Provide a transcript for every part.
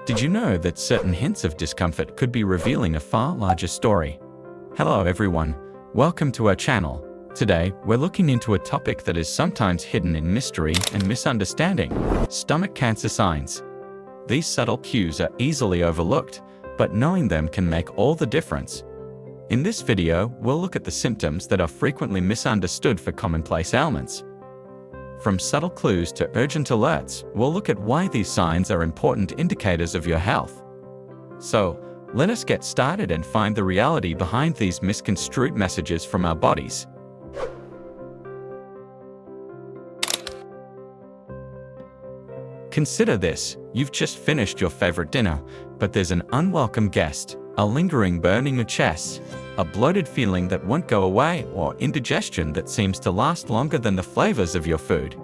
Did you know that certain hints of discomfort could be revealing a far larger story? Hello everyone, welcome to our channel. Today, we're looking into a topic that is sometimes hidden in mystery and misunderstanding: stomach cancer signs. These subtle cues are easily overlooked, but knowing them can make all the difference. In this video, we'll look at the symptoms that are frequently misunderstood for commonplace ailments. From subtle clues to urgent alerts, we'll look at why these signs are important indicators of your health. So, let us get started and find the reality behind these misconstrued messages from our bodies. Consider this: you've just finished your favorite dinner, but there's an unwelcome guest, a lingering burn in your chest, a bloated feeling that won't go away, or indigestion that seems to last longer than the flavors of your food.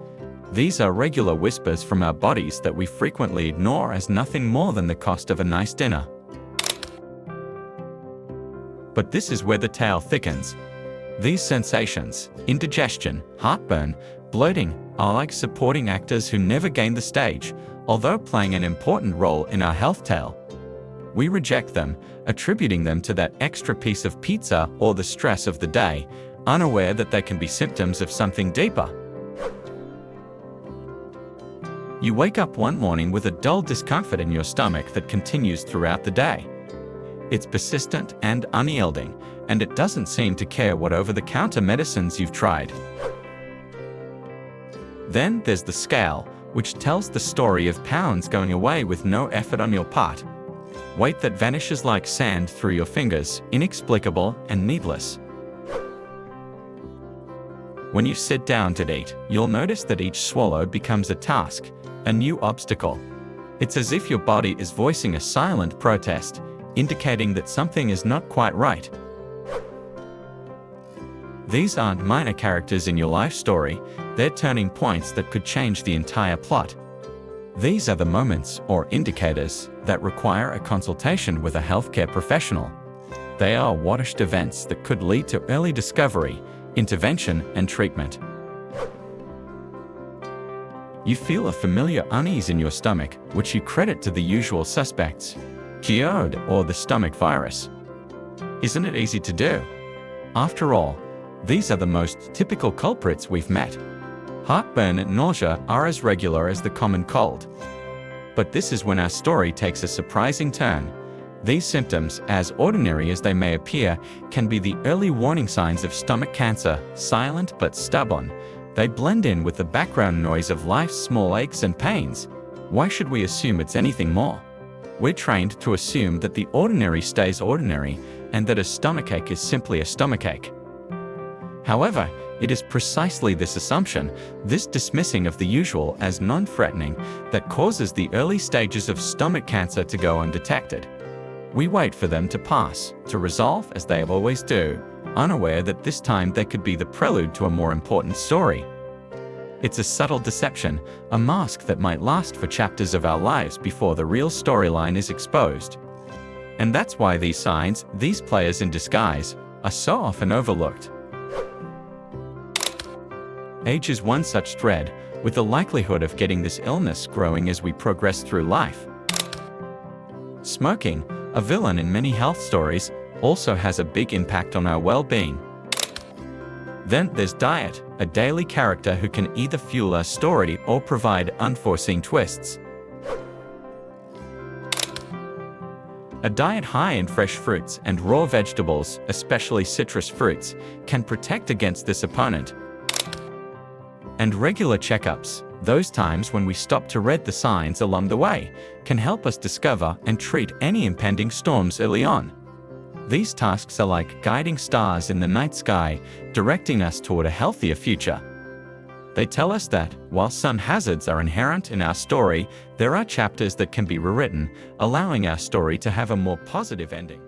These are regular whispers from our bodies that we frequently ignore as nothing more than the cost of a nice dinner. But this is where the tale thickens. These sensations, indigestion, heartburn, bloating, are like supporting actors who never gain the stage, although playing an important role in our health tale. We reject them, attributing them to that extra piece of pizza or the stress of the day, unaware that they can be symptoms of something deeper. You wake up one morning with a dull discomfort in your stomach that continues throughout the day. It's persistent and unyielding, and it doesn't seem to care what over-the-counter medicines you've tried. Then there's the scale, which tells the story of pounds going away with no effort on your part. Weight that vanishes like sand through your fingers, inexplicable and needless. When you sit down to eat, you'll notice that each swallow becomes a task, a new obstacle. It's as if your body is voicing a silent protest, indicating that something is not quite right. These aren't minor characters in your life story, they're turning points that could change the entire plot. These are the moments or indicators that require a consultation with a healthcare professional. They are watershed events that could lead to early discovery, intervention, and treatment. You feel a familiar unease in your stomach, which you credit to the usual suspects: GERD or the stomach virus. Isn't it easy to do? After all, these are the most typical culprits we've met. Heartburn and nausea are as regular as the common cold. But this is when our story takes a surprising turn. These symptoms, as ordinary as they may appear, can be the early warning signs of stomach cancer, silent but stubborn. They blend in with the background noise of life's small aches and pains. Why should we assume it's anything more? We're trained to assume that the ordinary stays ordinary, and that a stomachache is simply a stomachache. However, it is precisely this assumption, this dismissing of the usual as non-threatening, that causes the early stages of stomach cancer to go undetected. We wait for them to pass, to resolve as they always do, unaware that this time they could be the prelude to a more important story. It's a subtle deception, a mask that might last for chapters of our lives before the real storyline is exposed. And that's why these signs, these players in disguise, are so often overlooked. Age is one such thread, with the likelihood of getting this illness growing as we progress through life. Smoking, a villain in many health stories, also has a big impact on our well-being. Then there's diet, a daily character who can either fuel our story or provide unforeseen twists. A diet high in fresh fruits and raw vegetables, especially citrus fruits, can protect against this opponent. And regular checkups, those times when we stop to read the signs along the way, can help us discover and treat any impending storms early on. These tasks are like guiding stars in the night sky, directing us toward a healthier future. They tell us that, while some hazards are inherent in our story, there are chapters that can be rewritten, allowing our story to have a more positive ending.